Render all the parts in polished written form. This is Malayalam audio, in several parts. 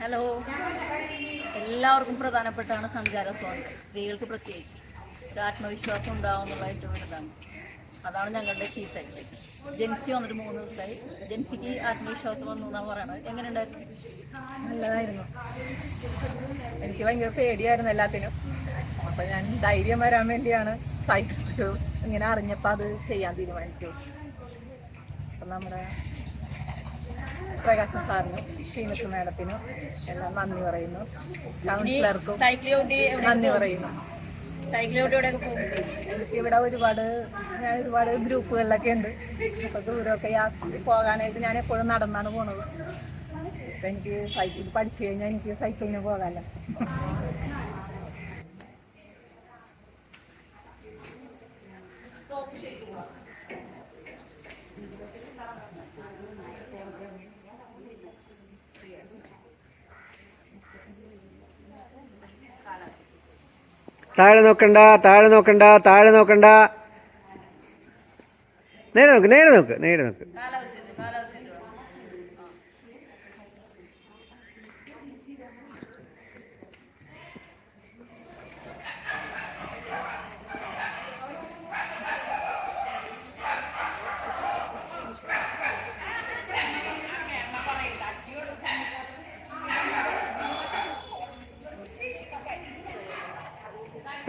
ഹലോ, എല്ലാവർക്കും പ്രധാനപ്പെട്ടാണ് സഞ്ചാര സ്വാതന്ത്ര്യം. സ്ത്രീകൾക്ക് പ്രത്യേകിച്ച് ഒരു ആത്മവിശ്വാസം ഉണ്ടാവുന്നുള്ള ഏറ്റവും വലുതാണ്. അതാണ് ഞങ്ങളുടെ ഷീ സൈക്കിൾ. ജെൻസി വന്നിട്ട് 3 ദിവസമായി. ജെൻസിക്ക് ആത്മവിശ്വാസം വന്നു എന്നാണ് പറയണത്. എങ്ങനെ ഉണ്ടായിരുന്നു? നല്ലതായിരുന്നു. എനിക്ക് ഭയങ്കര പേടിയായിരുന്നു എല്ലാത്തിനും. അപ്പം ഞാൻ ധൈര്യം വരാൻ വേണ്ടിയാണ് സൈക്കിൾ ഇങ്ങനെ അറിഞ്ഞപ്പോൾ അത് ചെയ്യാൻ തീരുമാനിച്ചു. അപ്പം നമ്മുടെ പ്രകാശൻ സാറിനും ഷീനത്ത് മേഡത്തിനും എല്ലാം നന്ദി പറയുന്നു. കൗൺസിലർക്കും നന്ദി പറയുന്നു. എനിക്കിവിടെ ഞാൻ ഒരുപാട് ഗ്രൂപ്പുകളിലൊക്കെ ഉണ്ട്. അപ്പോൾ ദൂരമൊക്കെ പോകാനായിട്ട് ഞാൻ എപ്പോഴും നടന്നാണ് പോണത്. അപ്പം എനിക്ക് സൈക്കിൾ പഠിച്ചു കഴിഞ്ഞാൽ എനിക്ക് സൈക്കിളിന് പോകാമല്ലോ. താഴെ നോക്കണ്ട, താഴെ നോക്കണ്ട, താഴെ നോക്കണ്ട. നേരെ നോക്ക്, നേരെ നോക്ക്, നേരെ നോക്ക്.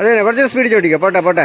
അതെ, കുറച്ച് സ്പീഡ് ചോട്ടിക്കോ. പോട്ടെ പോട്ടെ.